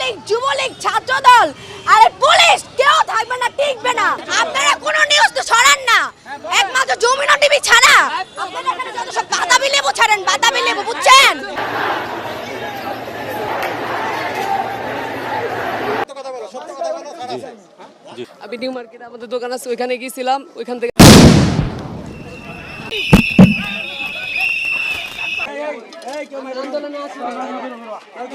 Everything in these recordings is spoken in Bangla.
ছাত্রলীগ, যুবলীগ, ছাত্রদল আর পুলিশ কেউ থাকবে না, টিকবে না। আপনারা কোনো নিউজ তো ছড়ান না, একমাত্র যমুনা টিভি ছাড়া। আপনারা এখানে যত সব বাতাবি লেবু ছাড়েন, বাতাবি লেবু, বুঝছেন? আমি নিউ মার্কেটে আমাদের দোকান আছে, ওইখানে গিয়েছিলাম, ওইখান থেকে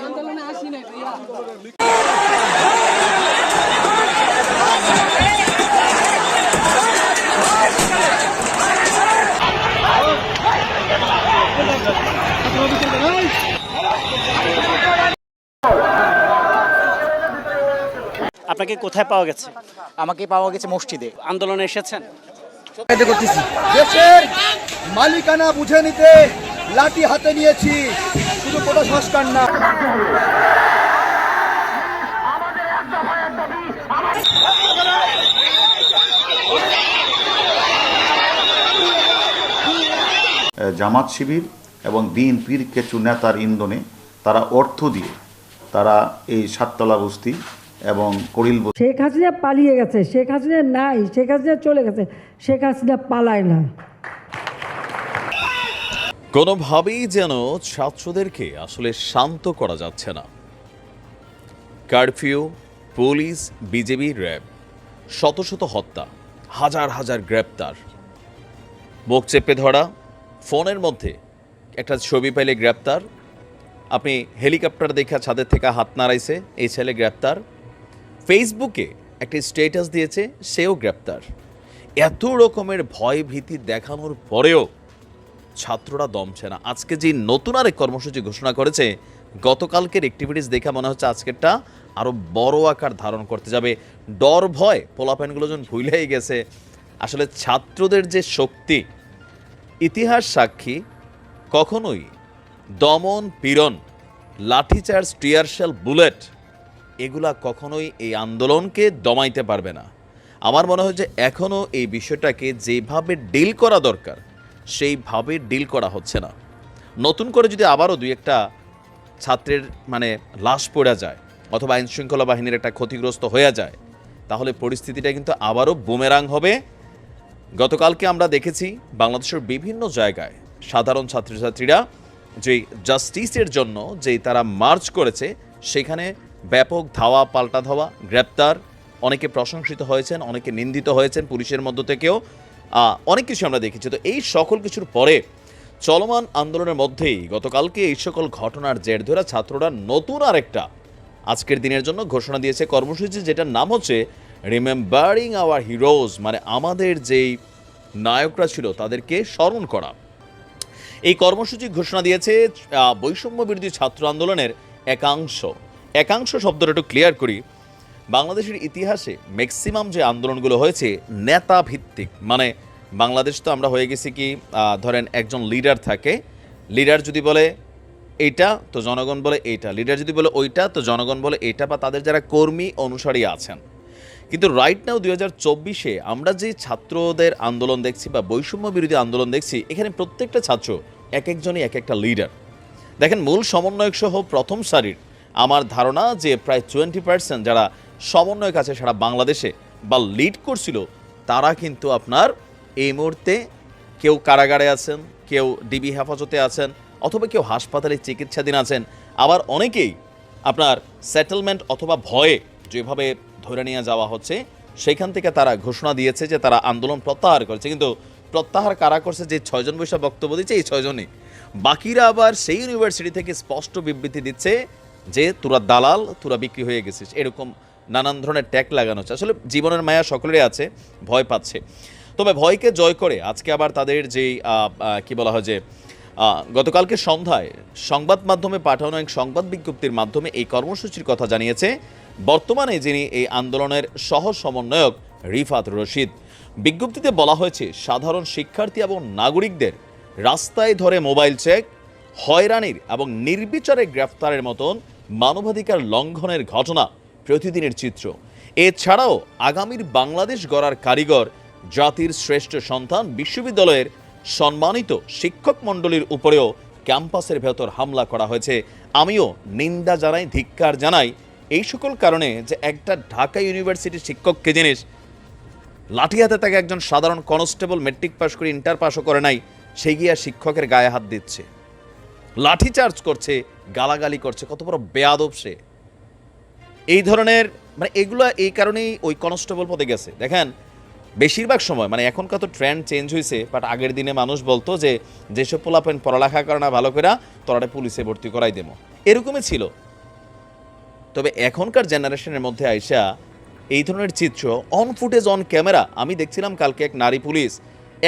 আন্দোলনে আসি নাই ভাইয়া। আপনাকে কোথায় পাওয়া গেছে? আমাকে পাওয়া গেছে মসজিদে। আন্দোলনে এসেছেন? দেশের মালিকানা বুঝে নিতে লাঠি হাতে নিয়েছি, শুধু কোটা সংস্কার না। জামাত শিবির এবং বিএনপির কিছু নেতার ইন্ধনে তারা অর্থ দিয়ে তারা এই সাততলা বস্তি এবং করিল বস্তি। শেখ হাসিনা পালিয়ে গেছে, শেখ হাসিনা নাই, শেখ হাসিনা চলে গেছে, শেখ হাসিনা পালায় না। কোনোভাবেই যেন ছাত্রদেরকে আসলে শান্ত করা যাচ্ছে না। কারফিউ, পুলিশ, বিজেপি, র্যাব, শত শত হত্যা, হাজার হাজার গ্রেপ্তার, মুখ চেপে ধরা, ফোনের মধ্যে একটা ছবি পাইলে গ্রেপ্তার, আপনি হেলিকপ্টার দেখা ছাদের থেকে হাত নাড়াইছে, এই ছেলে গ্রেপ্তার, ফেসবুকে একটা স্ট্যাটাস দিয়েছে, সেও গ্রেপ্তার। এত রকমের ভয় ভীতি দেখানোর পরেও ছাত্ররা দমছে না। আজকে যে নতুন আরেক কর্মসূচি ঘোষণা করেছে, গতকালকের অ্যাক্টিভিটিস দেখা মনে হচ্ছে আজকেরটা আরও বড় আকার ধারণ করতে যাবে। ডর ভয় পোলাপানগুলো যখন ভুলেই গেছে। আসলে ছাত্রদের যে শক্তি, ইতিহাস সাক্ষী, কখনোই দমন পীড়ন, লাঠিচার্জ, টিয়ারশেল, বুলেট এগুলা কখনোই এই আন্দোলনকে দমাইতে পারবে না। আমার মনে হয় যে এখনও এই বিষয়টাকে যেভাবে ডিল করা দরকার সেইভাবে ডিল করা হচ্ছে না। নতুন করে যদি আবারও দুই একটা ছাত্রের লাশ পড়ে যায় অথবা আইনশৃঙ্খলা বাহিনীর একটা ক্ষতিগ্রস্ত হয়ে যায়, তাহলে পরিস্থিতিটা কিন্তু আবারও বুমেরাং হবে। গতকালকে আমরা দেখেছি বাংলাদেশের বিভিন্ন জায়গায় সাধারণ ছাত্রছাত্রীরা যেই জাস্টিসের জন্য যেই তারা মার্চ করেছে, সেখানে ব্যাপক ধাওয়া, পাল্টা ধাওয়া, গ্রেপ্তার, অনেকে প্রশংসিত হয়েছেন, অনেকে নিন্দিত হয়েছেন, পুলিশের মধ্য থেকেও অনেক কিছু আমরা দেখেছি। তো এই সকল কিছুর পরে চলমান আন্দোলনের মধ্যেই গতকালকে এই সকল ঘটনার জের ধরে ছাত্ররা নতুন আরেকটা আজকের দিনের জন্য ঘোষণা দিয়েছে কর্মসূচি, যেটার নাম হচ্ছে রিমেম্বারিং আওয়ার হিরোজ, আমাদের যেই নায়করা ছিল তাদেরকে স্মরণ করা। এই কর্মসূচি ঘোষণা দিয়েছে বৈষম্য বিরোধী ছাত্র আন্দোলনের একাংশ শব্দটা একটু ক্লিয়ার করি। বাংলাদেশের ইতিহাসে ম্যাক্সিমাম যে আন্দোলনগুলো হয়েছে নেতা ভিত্তিক, বাংলাদেশ তো আমরা হয়ে গেছি কি, ধরেন একজন লিডার থাকে, লিডার যদি বলে এইটা তো জনগণ বলে এইটা, লিডার যদি বলে ওইটা তো জনগণ বলে এইটা, বা তাদের যারা কর্মী অনুসারী আছেন। কিন্তু রাইট নাও 2024-এ আমরা যে ছাত্রদের আন্দোলন দেখছি বা বৈষম্য বিরোধী আন্দোলন দেখছি, এখানে প্রত্যেকটা ছাত্র এক একজনই এক একটা লিডার। দেখেন, মূল সমন্বয়ক সহ প্রথম সারির আমার ধারণা যে প্রায় 20% যারা সমন্বয়ক আছে সারা বাংলাদেশে বা লিড করছিল, তারা কিন্তু আপনার এই মুহূর্তে কেউ কারাগারে আছেন, কেউ ডিবি হেফাজতে আছেন, অথবা কেউ হাসপাতালে চিকিৎসাধীন আছেন। আবার অনেকেই আপনার সেটেলমেন্ট অথবা ভয়ে যেভাবে ধরে নিয়ে যাওয়া হচ্ছে, সেখান থেকে তারা ঘোষণা দিয়েছে যে তারা আন্দোলন প্রত্যাহার করেছে। কিন্তু প্রত্যাহার কারা করছে? যে 6 জন বৈশা বক্তব্য দিচ্ছে, এই 6 জনই। বাকিরা আবার সেই ইউনিভার্সিটি থেকে স্পষ্ট বিবৃতি দিচ্ছে যে তোরা দালাল, তোরা বিক্রি হয়ে গেছিস, এরকম নানান ধরনের ট্যাগ লাগানো হচ্ছে। আসলে জীবনের মায়া সকলেরই আছে, ভয় পাচ্ছে। তবে ভয়কে জয় করে আজকে আবার তাদের যেই কি বলা হয় যে গতকালকে সন্ধ্যায় সংবাদ মাধ্যমে পাঠানো এক সংবাদ বিজ্ঞপ্তির মাধ্যমে এই কর্মসূচির কথা জানিয়েছে বর্তমানে যিনি এই আন্দোলনের সহ সমন্বয়ক রিফাত রশিদ। বিজ্ঞপ্তিতে বলা হয়েছে, সাধারণ শিক্ষার্থী এবং নাগরিকদের রাস্তায় ধরে মোবাইল চেক, হয়রানির এবং নির্বিচারে গ্রেফতারের মতন মানবাধিকার লঙ্ঘনের ঘটনা প্রতিদিনের চিত্র। এছাড়াও আগামীর বাংলাদেশ গড়ার কারিগর, জাতির শ্রেষ্ঠ সন্তান, বিশ্ববিদ্যালয়ের সম্মানিত শিক্ষক মণ্ডলীর উপরেও ক্যাম্পাসের ভেতর হামলা করা হয়েছে। আমিও নিন্দা জানাই, ধিক্কার জানাই এই সকল কারণে যে একটা ঢাকা ইউনিভার্সিটির শিক্ষককে জিনিস লাঠি হাতে তাকে একজন সাধারণ কনস্টেবল মেট্রিক পাস করে ইন্টার পাসও করে নাই, সে গিয়া শিক্ষকের গায়ে হাত দিচ্ছে, লাঠি চার্জ করছে, গালাগালি করছে, কত বড় বেয়াদব সে। এই ধরনের মানে এগুলো এই কারণেই ওই কনস্টেবল পদে গেছে। দেখেন বেশিরভাগ সময় মানে এখনকার তো ট্রেন্ড চেঞ্জ হয়েছে, বাট আগের দিনে মানুষ বলতো যে যেসব পোলাপেন পড়ালেখা করে না ভালো করে তোরা পুলিশে ভর্তি করাই দেবো, এরকমই ছিল। তবে এখনকার জেনারেশনের মধ্যে আইসা এই ধরনের চিত্র অন ফুটেজ অন ক্যামেরা, আমি দেখছিলাম কালকে এক নারী পুলিশ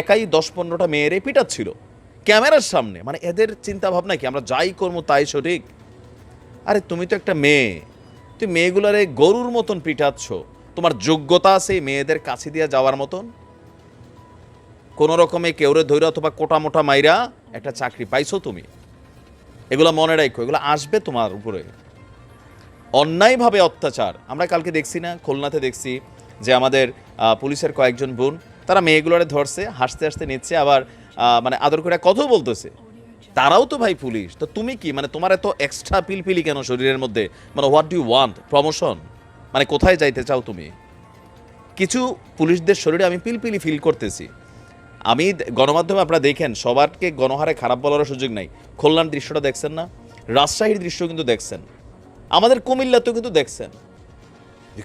একাই 10-15টা মেয়েরে পিটাচ্ছিল ক্যামেরার সামনে। মানে এদের চিন্তা ভাবনা কি আমরা যাই করবো তাই সঠিক? আরে তুমি তো একটা মেয়ে, তুই মেয়েগুলারে গরুর মতন পিটাচ্ছ, তোমার যোগ্যতা আছে মেয়েদের কাছে দিয়ে যাওয়ার মতন? কোনো রকমে কেউরে ধৈর্য অথবা কোটা মোটা মাইরা একটা চাকরি পাইছো তুমি? এগুলো মনে রাখো, এগুলো আসবে তোমার উপরে। অন্যায়ভাবে অত্যাচার আমরা কালকে দেখছি না, খুলনাতে দেখছি যে আমাদের পুলিশের কয়েকজন বোন তারা মেয়েগুলোরে ধরছে, হাসতে হাসতে নিচ্ছে, আবার মানে আদর করে কথাও বলতেছে। তারাও তো ভাই পুলিশ, তো তুমি কি মানে তোমার এত এক্সট্রা পিলপিলি কেন শরীরের মধ্যে? মানে what do you want? Promotion? মানে কোথায় যাইতে চাও তুমি? কিছু পুলিশদের শরীরে আমি পিলপিলি ফিল করতেছি। আমি গণমাধ্যমে আপনারা দেখেন, সবারকে গণহারে খারাপ বলার সুযোগ নাই। খুলনার দৃশ্যটা দেখছেন না, রাজশাহীর দৃশ্য কিন্তু দেখছেন, আমাদের কুমিল্লাতেও কিন্তু দেখছেন।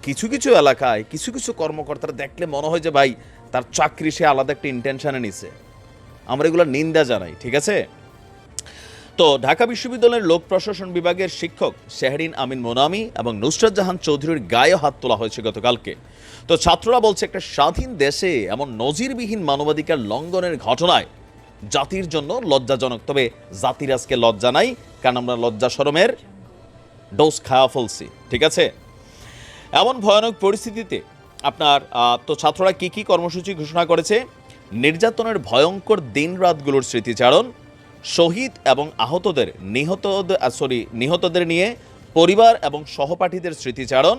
কিছু কিছু এলাকায় কিছু কিছু কর্মকর্তারা দেখলে মনে হয় যে ভাই তার চাকরি সে আলাদা একটা ইন্টেনশনে নিছে। আমরা এগুলো নিন্দা জানাই, ঠিক আছে? তো ঢাকা বিশ্ববিদ্যালয়ের লোক প্রশাসন বিভাগের শিক্ষক শেহরিন আমিন মোনামি এবং নুসরাত জাহান চৌধুরীর গায়ে হাত তোলা হয়েছে গতকালকে। তো ছাত্ররা বলছে একটা স্বাধীন দেশে এমন নজিরবিহীন মানবাধিকার লঙ্ঘনের ঘটনায় জাতির জন্য লজ্জাজনক। তবে জাতির আজকে লজ্জা নাই, কারণ আমরা লজ্জা শরমের ডোজ খাওয়া ফেলছি, ঠিক আছে? এমন ভয়ানক পরিস্থিতিতে আপনার তো ছাত্ররা কি কি কর্মসূচি ঘোষণা করেছে? নির্যাতনের ভয়ঙ্কর দিন রাতগুলোর স্মৃতিচারণ, শহীদ এবং আহতদের নিহতদের নিয়ে পরিবার এবং সহপাঠীদের স্মৃতিচারণ,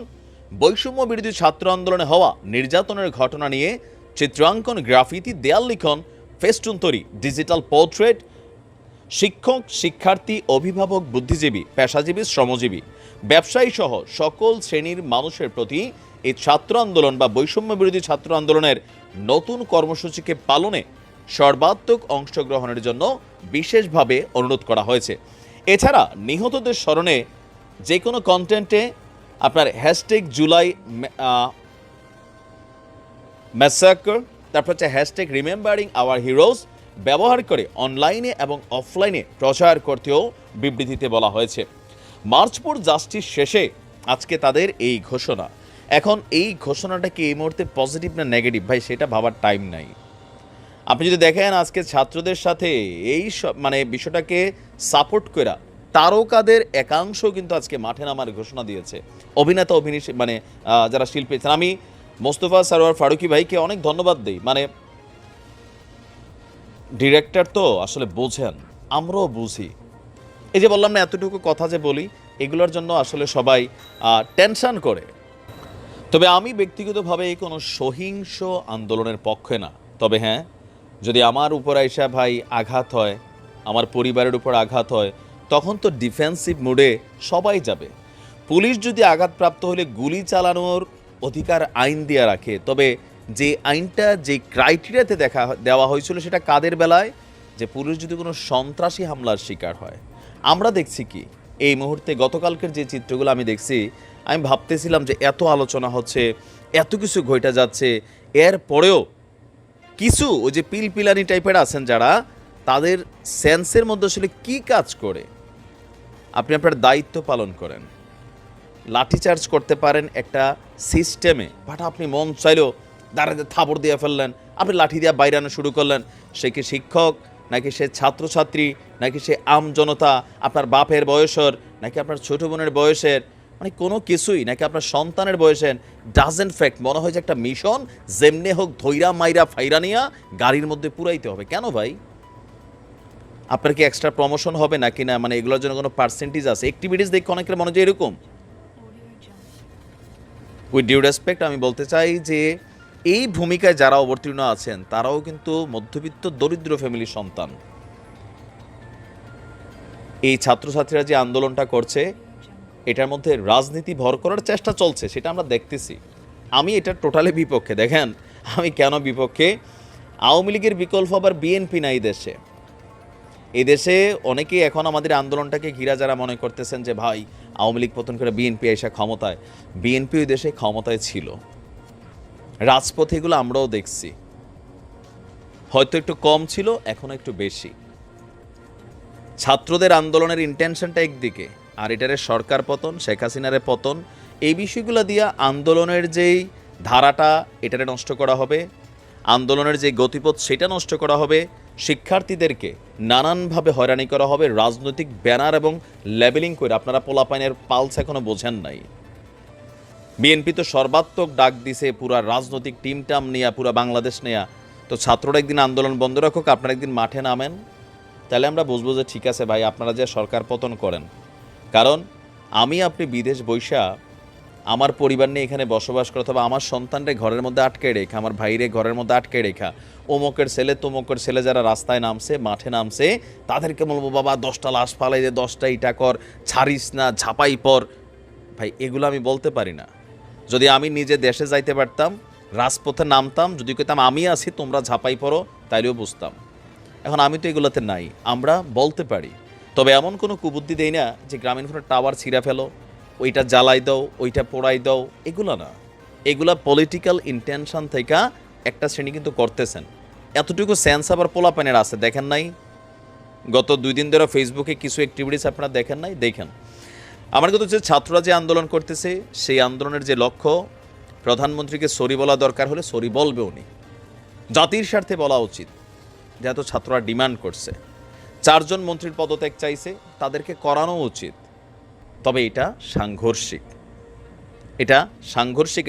বৈষম্য বিরোধী ছাত্র আন্দোলনে হওয়া নির্যাতনের ঘটনা নিয়ে চিত্রাঙ্কন, গ্রাফিতি, দেয়াল লিখন, ফেস্টুন তৈরি, ডিজিটাল পোর্ট্রেট, শিক্ষক, শিক্ষার্থী, অভিভাবক, বুদ্ধিজীবী, পেশাজীবী, শ্রমজীবী, ব্যবসায়ী সহ সকল শ্রেণীর মানুষের প্রতি এই ছাত্র আন্দোলন বা বৈষম্য বিরোধী ছাত্র আন্দোলনের নতুন কর্মসূচিকে পালনে সর্বাত্মক অংশগ্রহণের জন্য বিশেষভাবে অনুরোধ করা হয়েছে। এছাড়া নিহতদের স্মরণে যে কোনো কন্টেন্টে আপনার হ্যাশট্যাগ জুলাই ম্যাসাকার, তারপর হচ্ছে হ্যাশট্যাগ রিমেম্বারিং আওয়ার হিরোজ ব্যবহার করে অনলাইনে এবং অফলাইনে প্রচার করতেও বিবৃতিতে বলা হয়েছে। মার্চ ফর জাস্টিস শেষে আজকে তাদের এই ঘোষণা। এখন এই ঘোষণাটা কি এই মুহূর্তে পজিটিভ না নেগেটিভ ভাই সেটা ভাবার টাইম নাই। আপনি যদি দেখেন আজকে ছাত্রদের সাথে এই মানে বিষয়টাকে সাপোর্ট করা তারকাদের একাংশ কিন্তু আজকে মাঠে নামার ঘোষণা দিয়েছে। অভিনেতা মানে যারা শিল্পী, আমি মোস্তফা সরোয়ার ফারুকী ভাইকে অনেক ধন্যবাদ দিই। মানে ডিরেক্টর তো আসলে বোঝেন, আমরাও বুঝি। এই যে বললাম না এতটুকু কথা যে বলি, এগুলোর জন্য আসলে সবাই টেনশন করে। তবে আমি ব্যক্তিগতভাবে কোনো সহিংস আন্দোলনের পক্ষে না। তবে হ্যাঁ, যদি আমার উপর আইসা ভাই আঘাত হয়, আমার পরিবারের উপর আঘাত হয়, তখন তো ডিফেন্সিভ মোডে সবাই যাবে। পুলিশ যদি আঘাতপ্রাপ্ত হলে গুলি চালানোর অধিকার আইন দিয়ে রাখে, তবে যে আইনটা যে ক্রাইটেরিয়াতে দেওয়া হয়েছিল সেটা কাদের বেলায়? যে পুলিশ যদি কোনো সন্ত্রাসী হামলার শিকার হয়। আমরা দেখছি কি এই মুহূর্তে গতকালকের যে চিত্রগুলো আমি দেখছি, আমি ভাবতেছিলাম যে এত আলোচনা হচ্ছে, এত কিছু ঘটে যাচ্ছে, এর পরেও কিছু ওই যে পিলপিলানি টাইপের আছেন যারা, তাদের সেন্সের মধ্যে আসলে কি কাজ করে? আপনি আপনার দায়িত্ব পালন করেন, লাঠিচার্জ করতে পারেন একটা সিস্টেমে, বাট আপনি মন চাইলেও দাঁড়াতে থাপড় দিয়ে ফেললেন, আপনি লাঠি দিয়ে বাইরানো শুরু করলেন। সে কি শিক্ষক, নাকি সে ছাত্রছাত্রী, নাকি সে আম জনতা, আপনার বাপের বয়সের, নাকি আপনার ছোট বোনের বয়সের, মানে কোনো কিছুই, নাকি আপনার সন্তানের বয়সের, ডাজেন্ট ফ্যাক্ট। মনে হয় যে একটা মিশন যেমনে হোক ধৈরা মাইরা ফাইরা নিয়া গাড়ির মধ্যে পুরাইতে হবে। কেন ভাই? আপনার কি এক্সট্রা প্রমোশন হবে নাকি না? মানে এগুলোর জন্য কোনো পার্সেন্টেজ আছে? অ্যাক্টিভিটিস দেখে অনেকের মনে হয় এরকম। উইথ ডিউ রেসপেক্ট আমি বলতে চাই যে এই ভূমিকায় যারা অবতীর্ণ আছেন তারাও কিন্তু মধ্যবিত্ত দরিদ্র ফ্যামিলির সন্তান। এই ছাত্রছাত্রীরা যে আন্দোলনটা করছে এটার মধ্যে রাজনীতি ভর করার চেষ্টা চলছে, সেটা আমরা দেখতেছি। আমি এটা টোটালি বিপক্ষে। দেখেন আমি কেন বিপক্ষে, আওয়ামী লীগের বিকল্প আবার বিএনপি নাই দেশে। এদেশে অনেকেই এখন আমাদের আন্দোলনটাকে ঘিরা যারা মনে করতেছেন যে ভাই আওয়ামী লীগ পতন করে বিএনপি এসে ক্ষমতায়, বিএনপি ওই দেশে ক্ষমতায় ছিল, রাজপথে এগুলো আমরাও দেখছি, হয়তো একটু কম ছিল, এখন একটু বেশি। ছাত্রদের আন্দোলনের ইন্টেনশনটা একদিকে, আর এটারে সরকার পতন, শেখ হাসিনারে পতন, এই বিষয়গুলো দিয়ে আন্দোলনের যেই ধারাটা এটারে নষ্ট করা হবে, আন্দোলনের যে গতিপথ সেটা নষ্ট করা হবে, শিক্ষার্থীদেরকে নানানভাবে হয়রানি করা হবে, রাজনৈতিক ব্যানার এবং লেবেলিং করে। আপনারা পোলাপাইনের পালস এখনো বোঝেন নাই। বিএনপি তো সর্বাত্মক ডাক দিছে পুরা রাজনৈতিক টিমটাম নিয়ে, পুরা বাংলাদেশ নেয়া। তো ছাত্ররা একদিন আন্দোলন বন্ধ রাখুক, আপনারা একদিন মাঠে নামেন, তাহলে আমরা বুঝবো যে ঠিক আছে ভাই আপনারা যে সরকার পতন করেন। কারণ আমি আপনি বিদেশ বৈশা আমার পরিবার নিয়ে এখানে বসবাস করে, অথবা আমার সন্তানরে ঘরের মধ্যে আটকে রেখা, আমার ভাইরে ঘরের মধ্যে আটকে রেখা, অমুকের ছেলে তমুকের ছেলে যারা রাস্তায় নামছে, মাঠে নামছে, তাদেরকে বলবো বাবা 10টা লাশ ফালাই দে, 10টা ইটা কর, ছাড়িস না, ঝাপাই পর। ভাই এগুলো আমি বলতে পারি না। যদি আমি নিজে দেশে যাইতে পারতাম, রাজপথে নামতাম, যদি কইতাম আমি আছি তোমরা ঝাপাই পড়ো, তাইলেও বুঝতাম। এখন আমি তো এগুলোতে নাই, আমরা বলতে পারি, তবে এমন কোনো কুবুদ্ধি দেই না যে গ্রামীণ ফোনের টাওয়ার ছিঁড়া ফেলো, ওইটা জ্বালাই দাও, ওইটা পোড়াই দাও, এগুলো না। এগুলা পলিটিক্যাল ইন্টেনশন থেকে একটা শ্রেণী কিন্তু করতেছেন। এতটুকু সেন্স আবার পোলাপানের আছে, দেখেন নাই? গত 2 দিন ধরে ফেসবুকে কিছু অ্যাক্টিভিটিস আপনারা দেখেন নাই? দেখেন। আমার কথা হচ্ছে ছাত্ররা যে আন্দোলন করতেছে, সেই আন্দোলনের যে লক্ষ্য, প্রধানমন্ত্রীকে সরি বলা দরকার হলে সরি বলবে উনি, জাতির স্বার্থে বলা উচিত। যেহেতু ছাত্ররা ডিমান্ড করছে, 4 জন মন্ত্রীর পদত্যাগ চাইছে, তাদেরকে করানো উচিত। তবে এটা সাংঘর্ষিক,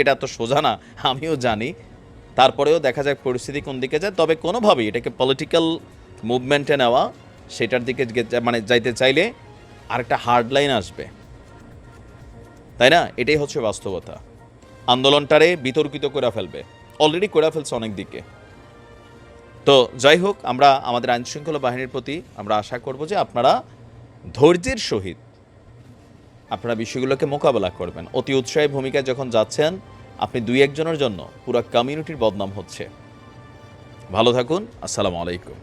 এটা এত সোজা না, আমিও জানি। তারপরেও দেখা যাক পরিস্থিতি কোন দিকে যায়। তবে কোনোভাবেই এটাকে পলিটিক্যাল মুভমেন্টে নেওয়া, সেটার দিকে মানে যাইতে চাইলে আরেকটা হার্ড লাইন আসবে, তাই না? এটাই হচ্ছে বাস্তবতা। আন্দোলনটারে বিতর্কিত করে ফেলবে, অলরেডি করে ফেলছে অনেক দিকে। তো যাই হোক, আমরা আমাদের আইনশৃঙ্খলা বাহিনীর প্রতি আমরা আশা করব যে আপনারা ধৈর্যের সহিত আপনারা বিষয়গুলোকে মোকাবেলা করবেন। অতি উৎসাহী ভূমিকায় যখন যাচ্ছেন, আপনি 2-1 জনের জন্য পুরো কমিউনিটির বদনাম হচ্ছে। ভালো থাকুন। আসসালামু আলাইকুম।